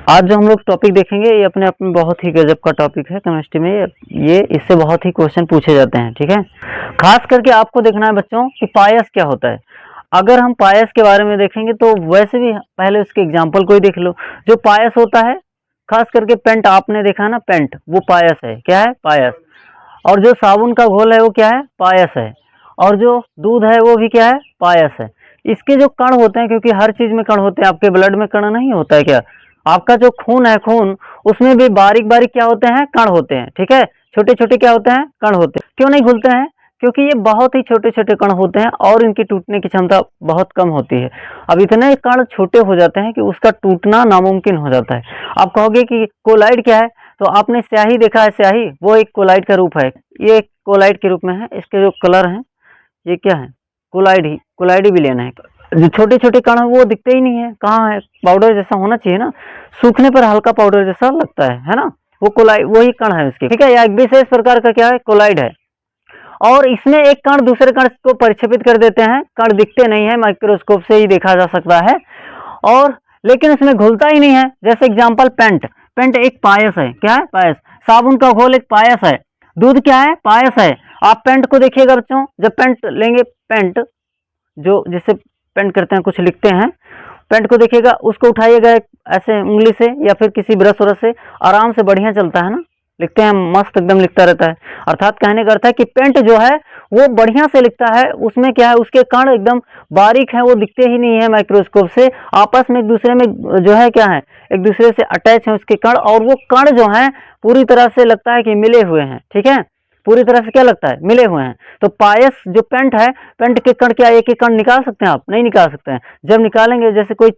आज जो हम लोग टॉपिक देखेंगे ये अपने आप में बहुत ही गजब का टॉपिक है केमिस्ट्री में। ये इससे बहुत ही क्वेश्चन पूछे जाते हैं, ठीक है। खास करके आपको देखना है बच्चों कि पायस क्या होता है। अगर हम पायस के बारे में देखेंगे तो वैसे भी पहले उसके एग्जाम्पल को ही देख लो। जो पायस होता है, खास करके पेंट आपने देखा ना, पेंट वो पायस है। क्या है? पायस। और जो साबुन का घोल है वो क्या है? पायस है। और जो दूध है वो भी क्या है? पायस है। इसके जो कण होते हैं, क्योंकि हर चीज में कण होते हैं, आपके ब्लड में कण नहीं होता है क्या? आपका जो खून है, खून उसमें भी बारीक बारीक क्या होते हैं? कण होते हैं, ठीक है। छोटे छोटे क्या होते हैं? कण होते हैं। क्यों नहीं घुलते हैं? क्योंकि ये बहुत ही छोटे छोटे कण होते हैं और इनकी टूटने की क्षमता बहुत कम होती है। अब इतने कण छोटे हो जाते हैं कि उसका टूटना नामुमकिन हो जाता है। आप कहोगे कि कोलाइड क्या है, तो आपने स्याही देखा है, स्याही वो एक कोलाइड का रूप है। ये एक कोलाइड के रूप में है। इसके जो कलर हैं ये क्या है? कोलाइड ही विलेन है। जो छोटे छोटे कण है वो दिखते ही नहीं है। कहाँ है? पाउडर जैसा होना चाहिए ना, सूखने पर हल्का पाउडर जैसा लगता है ना। वो कोलाइड, वही कण है उसके, ठीक है। या एक विशेष प्रकार का क्या है? कोलाइड है। और इसमें एक कण दूसरे कण को परिक्षेपित कर देते हैं। कण दिखते नहीं है, माइक्रोस्कोप से ही देखा जा सकता है। और लेकिन इसमें घुलता ही नहीं है। जैसे एग्जांपल पेंट, पेंट एक पायस है। क्या है? पायस। साबुन का घोल एक पायस है। दूध क्या है? पायस है। आप पेंट को देखिएगा बच्चों, जब पेंट लेंगे, पेंट जो जिससे पेंट करते हैं, कुछ लिखते हैं, पेंट को देखिएगा, उसको उठाइएगा ऐसे उंगली से या फिर किसी ब्रश व्रश से, आराम से बढ़िया चलता है ना, लिखते हैं मस्त एकदम लिखता रहता है। अर्थात कहने का अर्थ है कि पेंट जो है वो बढ़िया से लिखता है। उसमें क्या है? उसके कण एकदम बारीक है, वो दिखते ही नहीं है माइक्रोस्कोप से। आपस में एक दूसरे में जो है क्या है? एक दूसरे से अटैच है उसके कण, और वो कण जो है पूरी तरह से लगता है कि मिले हुए हैं, ठीक है। पूरी तरह से क्या लगता है? मिले हुए हैं। तो पायस जो पेंट है, पेंट के कण क्या एक एक कण निकाल सकते हैं आप? नहीं निकाल सकते हैं। जब निकालेंगे, जैसे कोई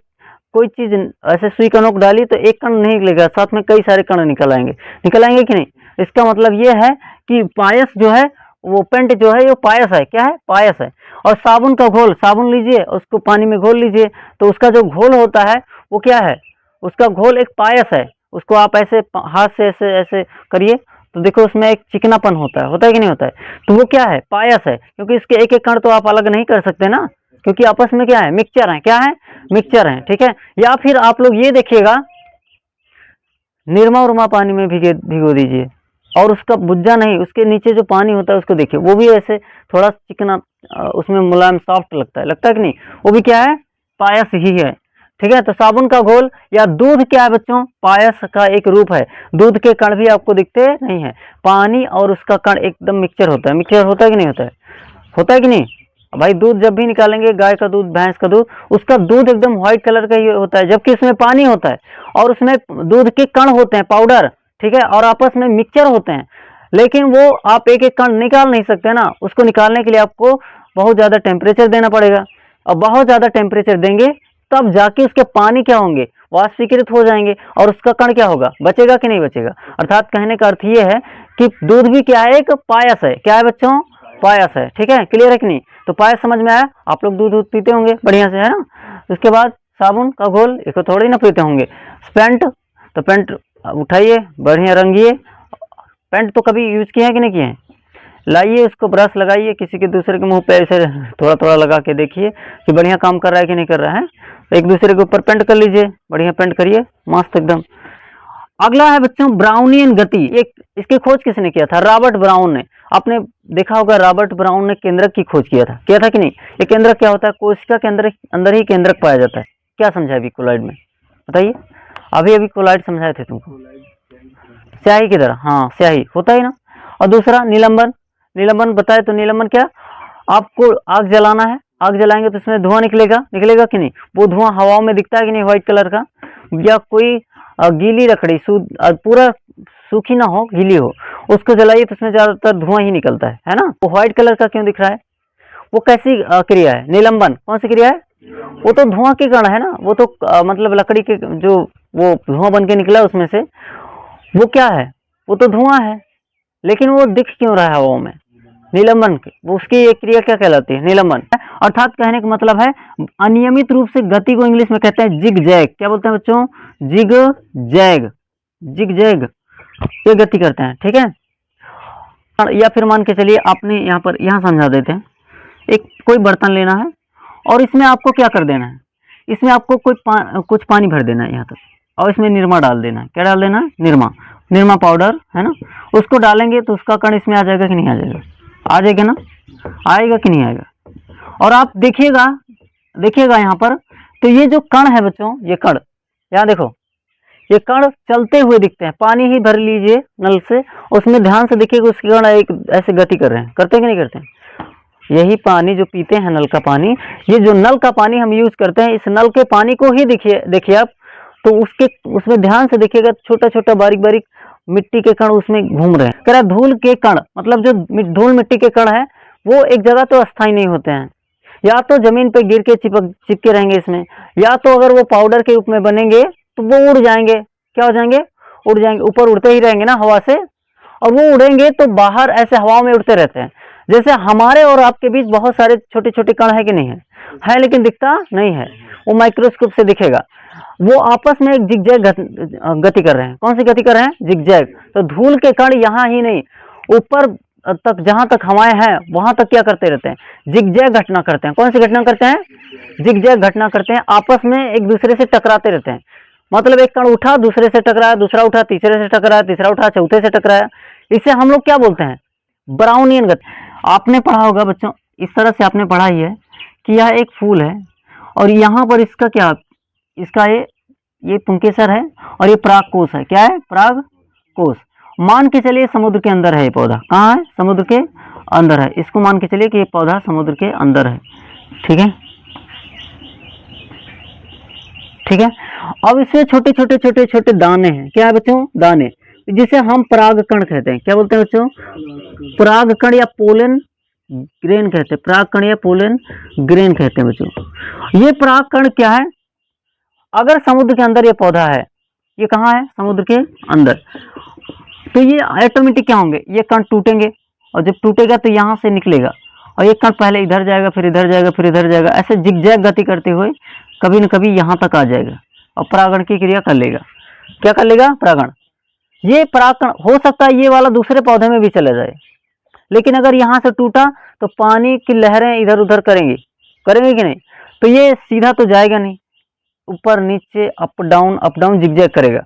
कोई चीज ऐसे सुई का नोक डाली तो एक कण नहीं निकलेगा, साथ में कई सारे कण निकल आएंगे। निकल आएंगे कि नहीं? इसका मतलब ये है कि पायस जो है, वो पेंट जो है, ये पायस है। क्या है? पायस है। और साबुन का घोल, साबुन लीजिए, उसको पानी में घोल लीजिए, तो उसका जो घोल होता है वो क्या है? उसका घोल एक पायस है। उसको आप ऐसे हाथ से ऐसे ऐसे करिए तो देखो उसमें एक चिकनापन होता है कि नहीं होता है? तो वो क्या है? पायस है। क्योंकि इसके एक एक कण तो आप अलग नहीं कर सकते ना, क्योंकि आपस में क्या है? मिक्सचर है। क्या है? मिक्सचर है, ठीक है। या फिर आप लोग ये देखिएगा, निरमा उरमा पानी में भिगो दीजिए, और उसका बुज्जा नहीं, उसके नीचे जो पानी होता है उसको देखिए, वो भी ऐसे थोड़ा चिकना, उसमें मुलायम सॉफ्ट लगता है कि नहीं? वो भी क्या है? पायस ही है, ठीक है। तो साबुन का घोल या दूध क्या है बच्चों? पायस का एक रूप है। दूध के कण भी आपको दिखते नहीं है। पानी और उसका कण एकदम मिक्सचर होता है। मिक्सचर होता है कि नहीं होता है? होता है कि नहीं? भाई दूध जब भी निकालेंगे, गाय का दूध, भैंस का दूध, उसका दूध एकदम व्हाइट कलर का ही होता है, जबकि उसमें पानी होता है और उसमें दूध के कण होते हैं, पाउडर, ठीक है, और आपस में मिक्सचर होते हैं। लेकिन वो आप एक एक कण निकाल नहीं सकते ना। उसको निकालने के लिए आपको बहुत ज़्यादा टेम्परेचर देना पड़ेगा, और बहुत ज़्यादा टेम्परेचर देंगे तब जाके उसके पानी क्या होंगे? वाष्पीकृत हो जाएंगे, और उसका कण क्या होगा? बचेगा कि नहीं बचेगा? अर्थात कहने का अर्थ ये है कि दूध भी क्या है? एक पायस है। क्या है बच्चों? पायस है, ठीक है। क्लियर है कि नहीं? तो पायस समझ में आया? आप लोग दूध पीते होंगे बढ़िया से, है ना। उसके बाद साबुन का घोल, इसको थोड़ी ना पीते होंगे। पेंट, तो पेंट उठाइए, बढ़िया रंगिए। पेंट तो कभी यूज किए हैं कि नहीं किए हैं? लाइए, उसको ब्रश लगाइए, किसी के दूसरे के मुंह पे ऐसे थोड़ा थोड़ा लगा के देखिए कि बढ़िया काम कर रहा है कि नहीं कर रहा है। एक दूसरे के ऊपर पेंट कर लीजिए, बढ़िया पेंट करिए, मस्त एकदम। अगला है बच्चों ब्राउनियन गति। एक इसकी खोज किसने किया था? रॉबर्ट ब्राउन ने। आपने देखा होगा रॉबर्ट ब्राउन ने केंद्रक की खोज किया था कि नहीं? ये केंद्रक क्या होता है? कोशिका के अंदर ही केंद्रक पाया जाता है। क्या समझा अभी कोलाइड में? बताइए। अभी अभी कोलाइड समझाए थे तुमको, स्याही की तरह। हाँ, स्याही होता ही ना। और दूसरा निलंबन, निलंबन बताए तो निलंबन क्या? आपको आग जलाना है, आग जलाएंगे तो उसमें धुआं निकलेगा कि नहीं? वो धुआं हवाओं में दिखता है कि नहीं? व्हाइट कलर का। या कोई गीली लकड़ी, पूरा सूखी ना हो, गीली हो, उसको जलाइए तो उसमें ज्यादातर धुआं ही निकलता है ना। वो व्हाइट कलर का क्यों दिख रहा है? वो कैसी क्रिया है? निलंबन कौन सी क्रिया है? वो तो धुआं के कण है ना। वो तो मतलब लकड़ी के जो वो धुआं बन के निकला उसमें से, वो क्या है? वो तो धुआं है, लेकिन वो दिख क्यों रहा है हवाओं में? निलंबन की उसकी एक क्रिया क्या कहलाती है? निलंबन। अर्थात कहने का मतलब है अनियमित रूप से गति को इंग्लिश में कहते हैं जिग जैग। क्या बोलते हैं बच्चों? जिग जैग, जिग जैग, ये गति करते हैं, ठीक है। या फिर मान के चलिए, आपने यहाँ समझा देते हैं। एक कोई बर्तन लेना है और इसमें आपको क्या कर देना है? इसमें आपको कुछ पानी भर देना है यहाँ तक, और इसमें निरमा डाल देना। क्या डाल देना? निरमा, निरमा पाउडर है ना। उसको डालेंगे तो उसका कण इसमें आ जाएगा कि नहीं आ जाएगा? आ जाएगा ना, आएगा कि नहीं आएगा? और आप देखिएगा, देखिएगा यहाँ पर, तो ये जो कण है बच्चों, ये कण यहाँ देखो, ये कण चलते हुए दिखते हैं। पानी ही भर लीजिए नल से, उसमें ध्यान से देखिएगा उसके कण एक ऐसे गति कर रहे हैं, करते हैं कि नहीं करते हैं? यही पानी जो पीते हैं नल का पानी, ये जो नल का पानी हम यूज करते हैं, इस नल के पानी को ही देखिए आप, तो उसमें ध्यान से देखिएगा, छोटा छोटा बारीक बारीक मिट्टी के कण उसमें घूम रहे हैं। कह रहा धूल के कण, मतलब जो धूल मिट्टी के कण है वो एक जगह तो अस्थायी नहीं होते हैं, या तो जमीन पे गिर के चिपके रहेंगे इसमें, या तो अगर वो पाउडर के रूप में बनेंगे तो वो उड़ जाएंगे। क्या हो जाएंगे? उड़ जाएंगे, ऊपर उड़ते ही रहेंगे ना हवा से, और वो उड़ेंगे तो बाहर ऐसे हवा में उड़ते रहते हैं। जैसे हमारे और आपके बीच बहुत सारे छोटे छोटे कण है कि नहीं है? है, लेकिन दिखता नहीं है, वो माइक्रोस्कोप से दिखेगा। वो आपस में एक जिगजैग गति कर रहे हैं। कौन सी गति कर रहे हैं? जिगजैग। तो धूल के कण यहाँ ही नहीं, ऊपर तक जहां तक हवाएं हैं वहां तक क्या करते रहते हैं? जिगजैग घटना करते हैं। कौन सी घटना करते हैं? जिगजैग घटना करते हैं, आपस में एक दूसरे से टकराते रहते हैं। मतलब एक कण उठा, दूसरे से टकराया, दूसरा उठा, तीसरे से टकराया, तीसरा उठा, चौथे से टकराया। इसे हम लोग क्या बोलते हैं? ब्राउनियन गति। आपने पढ़ा होगा बच्चों, इस तरह से आपने पढ़ा ही है कि यह एक फूल है, और यहाँ पर इसका क्या, इसका ये पुंकेसर है, और ये परागकोश है। क्या है? परागकोश। मान के चलिए समुद्र के अंदर है ये पौधा। कहाँ है? समुद्र के अंदर है। इसको मान के चलिए कि ये पौधा समुद्र के अंदर है। ठीक है, ठीक है। अब इसमें छोटे छोटे छोटे छोटे दाने हैं। क्या है बच्चों? दाने, जिसे हम परागकण कहते हैं। क्या बोलते हैं बच्चों? परागकण या पोलन ग्रेन कहते हैं। परागकण या पोलन ग्रेन कहते हैं बच्चों। ये परागकण क्या है? अगर समुद्र के अंदर ये पौधा है, ये कहाँ है? समुद्र के अंदर, तो ये ऑटोमेटिक क्या होंगे? ये कण टूटेंगे, और जब टूटेगा तो यहाँ से निकलेगा, और ये कण पहले इधर जाएगा, फिर इधर जाएगा, फिर इधर जाएगा, ऐसे जिगजैग गति करते हुए कभी न कभी यहाँ तक आ जाएगा, और परागण की क्रिया कर लेगा। क्या कर लेगा? परागण। ये परागण हो सकता है ये वाला दूसरे पौधे में भी चला जाए, लेकिन अगर यहाँ से टूटा तो पानी की लहरें इधर उधर करेंगी, करेंगे कि नहीं? तो ये सीधा तो जाएगा नहीं, ऊपर नीचे अप डाउन जिगजैग करेगा।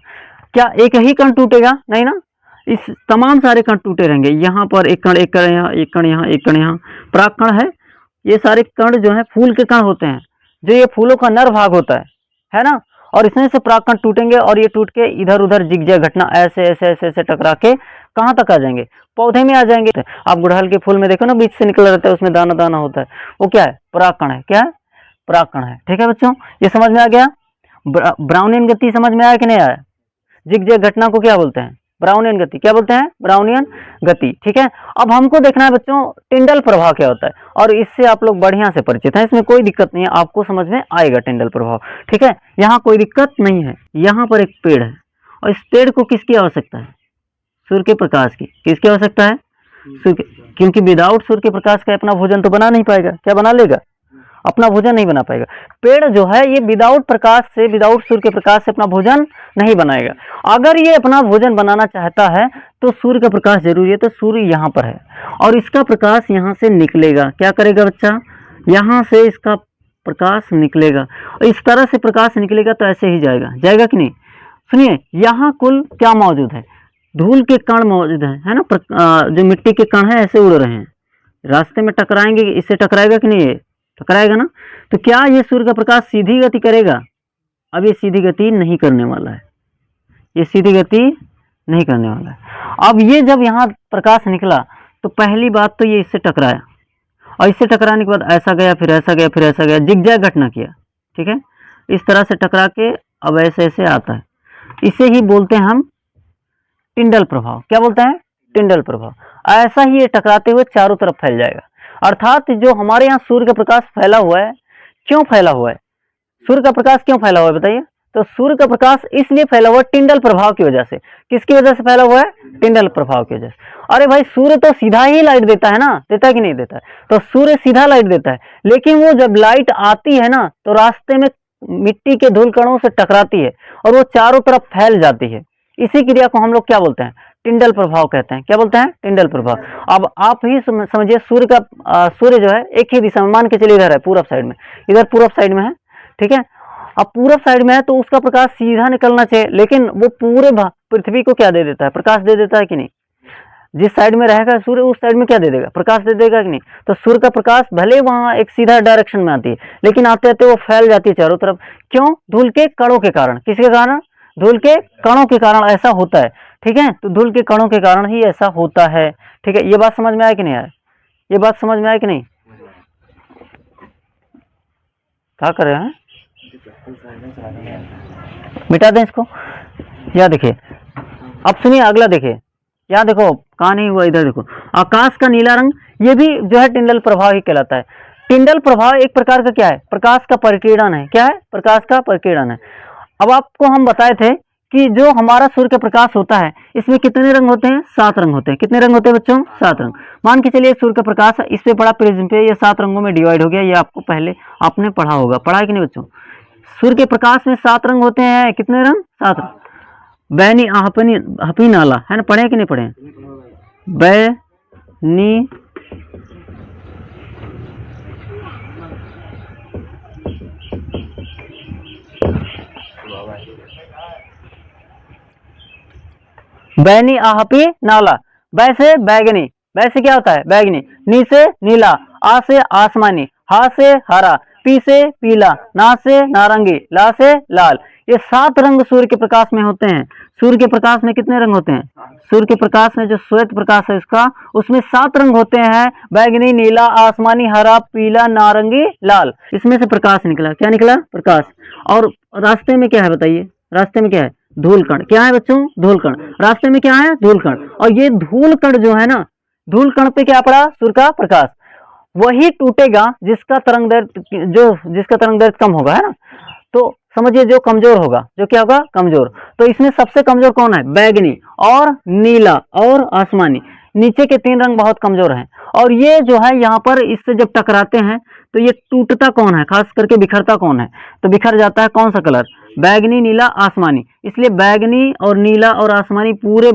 क्या एक ही कण टूटेगा? नहीं ना, इस तमाम सारे कण टूटे रहेंगे। यहाँ पर एक कण, एक कण यहाँ, एक कण यहाँ, एक कण यहाँ, परागकण है। ये सारे कण जो है फूल के कण होते हैं, जो ये फूलों का नर भाग होता है ना। और इसमें से परागकण टूटेंगे, और ये टूट के इधर उधर जिगजैग घटना ऐसे ऐसे ऐसे ऐसे टकरा के कहाँ तक आ जाएंगे? पौधे में आ जाएंगे। आप गुड़हल के फूल में देखो ना, बीच से निकल रहता है, उसमें दाना दाना होता है, वो क्या है? परागकण है। क्या है? परागकण है। ठीक है बच्चों, ये समझ में आ गया? ब्राउनियन गति समझ में आया कि नहीं आया? जिगजैग घटना को क्या बोलते हैं? ब्राउनियन गति। क्या बोलते हैं? ब्राउनियन गति। ठीक है, अब हमको देखना है बच्चों टिंडल प्रभाव क्या होता है, और इससे आप लोग बढ़िया से परिचित हैं, इसमें कोई दिक्कत नहीं है, आपको समझ में आएगा टिंडल प्रभाव। ठीक है, यहाँ कोई दिक्कत नहीं है। यहाँ पर एक पेड़ है, और इस पेड़ को किसकी आवश्यकता है? सूर्य के प्रकाश की। किसकी आवश्यकता है? सूर्य, क्योंकि विदाउट सूर्य के प्रकाश का अपना भोजन तो बना नहीं पाएगा। क्या बना लेगा? अपना भोजन नहीं बना पाएगा। पेड़ जो है ये विदाउट प्रकाश से, विदाउट सूर्य के प्रकाश से अपना भोजन नहीं बनाएगा। अगर ये अपना भोजन बनाना चाहता है तो सूर्य का प्रकाश जरूरी है। तो सूर्य यहाँ पर है, और इसका प्रकाश यहाँ से निकलेगा। क्या करेगा बच्चा? यहाँ से इसका प्रकाश निकलेगा, और इस तरह से प्रकाश निकलेगा तो ऐसे ही जाएगा, जाएगा कि नहीं? सुनिए, यहाँ कुल क्या मौजूद है? धूल के कण मौजूद है ना, जो मिट्टी के कण है ऐसे उड़ रहे हैं, रास्ते में टकराएंगे, इससे टकराएगा कि नहीं? ये टकराएगा ना। तो क्या ये सूर्य का प्रकाश सीधी गति करेगा? अब ये सीधी गति नहीं करने वाला है, ये सीधी गति नहीं करने वाला है। अब ये जब यहाँ प्रकाश निकला तो पहली बात तो ये इससे टकराया, और इससे टकराने के बाद ऐसा गया, फिर ऐसा गया, फिर ऐसा गया, जिगजैग घटना किया। ठीक है, इस तरह से टकरा के अब ऐसे ऐसे आता है। इसे ही बोलते हैं हम टिंडल प्रभाव। क्या बोलते हैं? टिंडल प्रभाव। ऐसा ही ये टकराते हुए चारों तरफ फैल जाएगा। अर्थात जो हमारे यहाँ सूर्य का प्रकाश फैला हुआ है, क्यों फैला हुआ है? सूर्य का प्रकाश क्यों फैला हुआ है बताइए? तो सूर्य का प्रकाश इसलिए फैला हुआ है टिंडल प्रभाव की वजह से। किसकी वजह से फैला हुआ है? टिंडल प्रभाव की वजह से। अरे भाई, सूर्य तो सीधा ही लाइट देता है ना, देता है कि नहीं देता है? तो सूर्य सीधा लाइट देता है, लेकिन वो जब लाइट आती है ना तो रास्ते में मिट्टी के धूल कणों से टकराती है, और वो चारों तरफ फैल जाती है। इसी क्रिया को हम लोग क्या बोलते हैं? टिंडल प्रभाव कहते हैं। क्या बोलते हैं? टिंडल प्रभाव। अब आप ही समझिए, सूर्य जो है एक ही दिशा में, मान के चलिए इधर है पूरब साइड में, इधर पूरब साइड में है। ठीक है, अब पूरब साइड में है तो उसका प्रकाश सीधा निकलना चाहिए, लेकिन वो पूरे पृथ्वी को क्या दे देता है, प्रकाश दे देता है कि नहीं। जिस साइड में रहेगा सूर्य उस साइड में क्या दे देगा, प्रकाश दे देगा कि नहीं। तो सूर्य का प्रकाश भले वहां एक सीधा डायरेक्शन में आती है, लेकिन आते आते वो फैल जाती है चारों तरफ। क्यों? धूल के कणों के कारण। किसके कारण? धूल के कणों के कारण ऐसा होता है। ठीक है, तो धूल के कणों के कारण ही ऐसा होता है। ठीक है, ये बात समझ में आया कि नहीं आया? ये बात समझ में आया कि नहीं? क्या कर रहे हैं? मिटा दें इसको। या देखिए, अब सुनिए अगला देखिए, यहाँ देखो कहाँ नहीं हुआ, इधर देखो, आकाश का नीला रंग, ये भी जो है टिंडल प्रभाव ही कहलाता है। टिंडल प्रभाव एक प्रकार का क्या है, प्रकाश का परिकीर्णन है। क्या है? प्रकाश का परिकीर्णन है। अब आपको हम बताए थे कि जो हमारा सूर्य का प्रकाश होता है इसमें कितने रंग होते हैं, 7 रंग होते हैं। कितने रंग होते हैं बच्चों? 7 रंग। मान के चलिए सूर्य का प्रकाश है, इस पे पड़ा प्रिज्म पे, ये 7 रंगों में डिवाइड हो गया। ये आपको पहले आपने पढ़ा होगा, पढ़ा है कि नहीं बच्चों? सूर्य के प्रकाश में 7 रंग होते हैं। कितने रंग? 7 रंग। बैनी आहपनी हपी नाला है ना, पढ़े कि नहीं पढ़े? बैनी बैनी आहपी नाला। बै से बैगनी, बै से क्या होता है? बैगनी। नी से नीला, आ से आसमानी, हा से हरा, पी से पीला, ना से नारंगी, ला से लाल। ये 7 रंग सूर्य के प्रकाश में होते हैं। सूर्य के प्रकाश में कितने रंग होते हैं? सूर्य के प्रकाश में जो श्वेत प्रकाश है इसका, उसमें 7 रंग होते हैं। बैगनी, नीला, आसमानी, हरा, पीला, नारंगी, लाल। इसमें से प्रकाश निकला। क्या निकला? प्रकाश। और रास्ते में क्या है बताइए? रास्ते में क्या है? धूल कण। क्या है बच्चों? धूल कण। रास्ते में क्या है? धूल कण। और ये धूल कण जो है ना, धूल कण पे क्या पड़ा? सूर्य का प्रकाश। वही टूटेगा जिसका तरंग दैर्ध्य कम होगा, है ना। तो समझिए जो कमजोर होगा, जो क्या होगा? कमजोर। तो इसमें सबसे कमजोर कौन है? बैगनी और नीला और आसमानी। नीचे के 3 रंग बहुत कमजोर हैं। और ये जो है यहाँ पर इससे जब टकराते हैं तो ये टूटता कौन है, खास करके बिखरता कौन है? तो बिखर जाता है कौन सा कलर? बैगनी, नीला, आसमानी। इसलिए बैगनी और नीला और आसमानी पूरे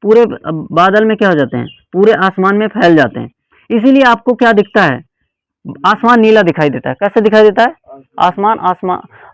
पूरे बादल में क्या हो जाते हैं? पूरे आसमान में फैल जाते हैं। इसीलिए आपको क्या दिखता है? आसमान नीला दिखाई देता है। कैसे दिखाई देता है?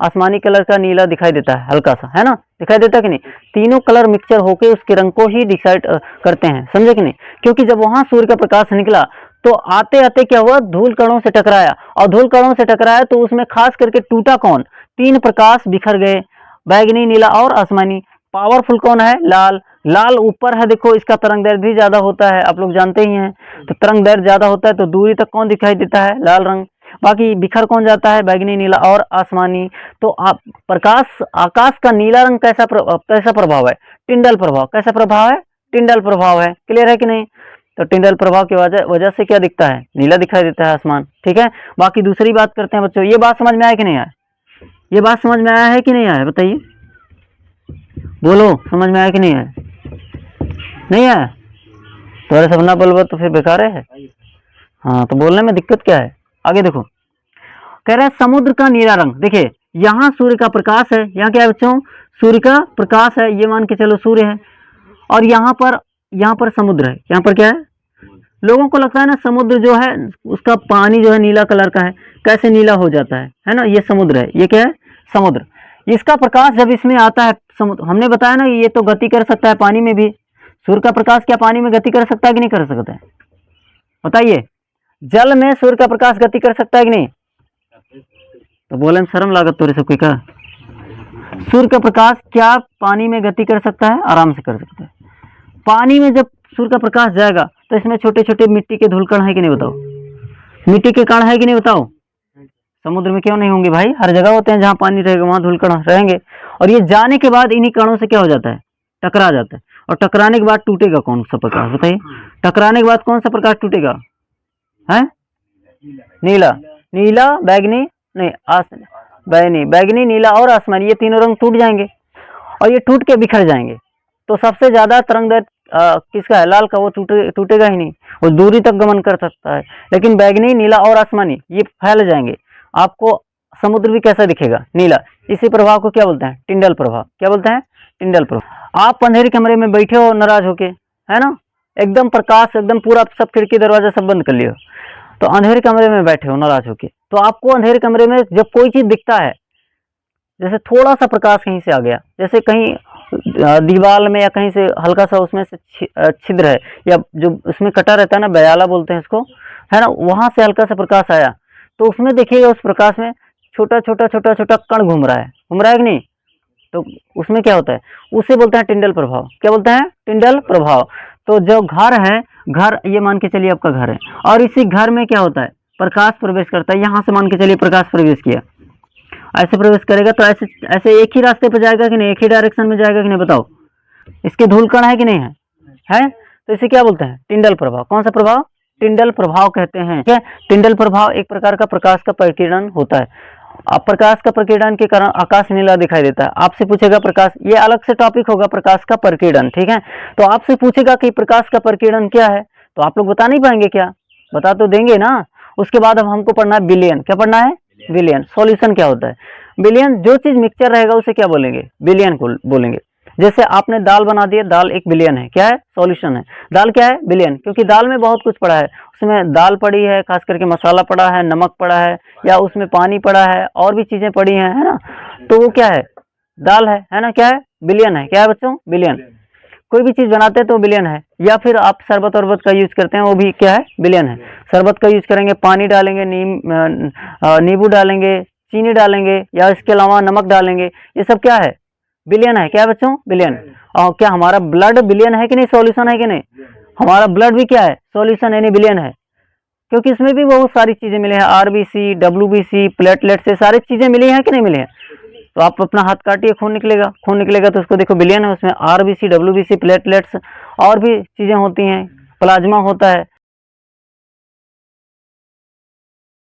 आसमानी कलर का नीला दिखाई देता है, हल्का सा, है ना, दिखाई देता है कि नहीं। तीनों कलर मिक्सचर होके उसके रंग को ही डिसाइड करते हैं, समझे कि नहीं। क्योंकि जब वहां सूर्य का प्रकाश निकला तो आते आते क्या हुआ? धूल कणों से टकराया, और धूल कणों से टकराया तो उसमें खास करके टूटा कौन? 3 प्रकाश बिखर गए, बैगनी, नीला और आसमानी। पावरफुल कौन है? लाल। लाल ऊपर है, देखो इसका तरंग दैर्ध्य भी ज्यादा होता है, आप लोग जानते ही हैं। तो तरंग दैर्ध्य ज्यादा होता है तो दूरी तक कौन दिखाई देता है? लाल रंग। बाकी बिखर कौन जाता है? बैगनी, नीला और आसमानी। तो आप प्रकाश, आकाश का नीला रंग कैसा प्रभाव है? टिंडल प्रभाव। कैसा प्रभाव है? टिंडल प्रभाव है। क्लियर है कि नहीं? तो टिंडल प्रभाव की वजह से क्या दिखता है? नीला दिखाई देता है आसमान। ठीक है, बाकी दूसरी बात करते हैं बच्चों। ये बात समझ में आया कि नहीं आया? ये बात समझ में आया है कि नहीं आया? बताइए, बोलो, समझ में आया कि नहीं आया? नहीं आया? तुम्हारे सपना बोल तो फिर बेकार है। हाँ, तो बोलने में दिक्कत क्या है? आगे देखो, कह रहा है समुद्र का नीला रंग। देखिए यहाँ सूर्य का प्रकाश है, यहाँ क्या है बच्चों? सूर्य का प्रकाश है, ये मान के चलो सूर्य है। और यहाँ पर समुद्र है। यहाँ पर क्या है? लोगों को लगता है ना समुद्र जो है उसका पानी जो है नीला कलर का है। कैसे नीला हो जाता है ना। ये समुद्र है, ये क्या है? समुद्र। इसका प्रकाश जब इसमें आता है, हमने बताया ना ये तो गति कर सकता है पानी में भी। सूर्य का प्रकाश क्या पानी में गति कर सकता है कि नहीं कर सकता है? बताइए, जल में सूर्य का प्रकाश गति कर सकता है कि नहीं? तो बोले शर्म लागत तोरे सबके का। सूर्य का प्रकाश क्या पानी में गति कर सकता है? आराम से कर सकता है। पानी में जब सूर्य का प्रकाश जाएगा तो इसमें छोटे छोटे मिट्टी के धूलकण है कि नहीं बताओ? मिट्टी के कण है कि नहीं बताओ? समुद्र में क्यों नहीं होंगे भाई? हर जगह होते हैं, जहां पानी रहेगा वहां धूलकण रहेंगे। और ये जाने के बाद इन्हीं कणों से क्या हो जाता है? टकरा जाता है। और टकराने के बाद टूटेगा कौन सा प्रकाश? बताइए, टकराने के बाद कौन सा प्रकाश टूटेगा? है नीला, नीला, बैगनी, नहीं बैगनी, नीला और आसमानी। ये तीनों रंग टूट जाएंगे और ये टूट के बिखर जाएंगे। तो सबसे ज्यादा तरंग दैर्ध्य किसका है? लाल का। वो टूटेगा ही नहीं, वो दूरी तक गमन कर सकता है। लेकिन बैगनी, नीला और आसमानी ये फैल जाएंगे। आपको समुद्र भी कैसा दिखेगा? नीला। इसी प्रभाव को क्या बोलते हैं? टिंडल प्रभाव। क्या बोलते हैं? टिंडल प्रभाव। आप अंधेरे कमरे में बैठे हो नाराज होके, है ना, एकदम प्रकाश, एकदम पूरा सब खिड़की दरवाजा सब बंद कर लियो, तो अंधेरे कमरे में बैठे हो नाराज होके, तो आपको अंधेरे कमरे में जब कोई चीज दिखता है जैसे थोड़ा सा प्रकाश कहीं से आ गया, जैसे कहीं दीवार में या कहीं से हल्का सा उसमें से छिद्र है, या जो उसमें कटा रहता है ना, बयाला बोलते हैं इसको, है ना, वहां से हल्का सा प्रकाश आया, तो उसमें देखिएगा उस प्रकाश में छोटा छोटा छोटा छोटा कण घूम रहा है कि नहीं, तो उसमें क्या होता है, उसे बोलते हैं टिंडल प्रभाव। क्या बोलते हैं? टिंडल प्रभाव। तो जो घर है, घर ये मान के चलिए आपका घर है, और इसी घर में क्या होता है, प्रकाश प्रवेश करता है, यहाँ से मान के चलिए प्रकाश प्रवेश किया, ऐसे प्रवेश करेगा तो ऐसे ऐसे एक ही रास्ते पर जाएगा कि नहीं, एक ही डायरेक्शन में जाएगा कि नहीं, बताओ। इसके धूलकण है कि नहीं है? है। तो इसे क्या बोलते हैं? टिंडल प्रभाव। कौन सा प्रभाव? टिंडल प्रभाव कहते हैं। ठीक है, टिंडल प्रभाव एक प्रकार का प्रकाश का प्रकीर्णन होता है। अब प्रकाश का प्रकीर्णन के कारण आकाश नीला दिखाई देता है। आपसे पूछेगा प्रकाश, ये अलग से टॉपिक होगा, प्रकाश का प्रकीर्णन। ठीक है, तो आपसे पूछेगा कि प्रकाश का प्रकीर्णन क्या है, तो आप लोग बता नहीं पाएंगे क्या? बता तो देंगे ना। उसके बाद अब हमको पढ़ना है विलयन। क्या पढ़ना है? विलयन। सॉल्यूशन क्या होता है? विलयन, जो चीज मिक्सचर रहेगा उसे क्या बोलेंगे? विलयन को बोलेंगे। जैसे आपने दाल बना दी, दाल एक विलयन है। क्या है? सॉल्यूशन है। दाल क्या है? विलयन। क्योंकि दाल में बहुत कुछ पड़ा है, उसमें दाल पड़ी है, खास करके मसाला पड़ा है, नमक पड़ा है, या उसमें पानी पड़ा है, और भी चीजें पड़ी हैं, है ना, तो वो क्या है? दाल है ना, क्या है? विलयन है। क्या है बच्चों? विलयन। कोई भी चीज बनाते हैं तो विलयन है। या फिर आप शरबत वरबत का यूज करते हैं, वो भी क्या है? विलयन है। शरबत का यूज करेंगे, पानी डालेंगे, नींबू डालेंगे, चीनी डालेंगे, या इसके अलावा नमक डालेंगे, ये सब क्या है? विलयन है। क्या है बच्चों? विलयन। और क्या हमारा ब्लड विलयन है कि नहीं? सॉल्यूशन है कि नहीं? हमारा ब्लड भी क्या है? सॉल्यूशन यानी विलयन है, क्योंकि इसमें भी बहुत सारी चीजें मिली हैं, आरबीसी, डब्ल्यूबीसी, प्लेटलेट से सारी चीजें मिली हैं कि नहीं मिली हैं? तो आप अपना हाथ काटिए, खून निकलेगा, खून निकलेगा तो उसको देखो विलयन है, उसमें आरबीसी, डब्ल्यूबीसी, प्लेटलेट्स और भी चीजें होती हैं, प्लाज्मा होता है।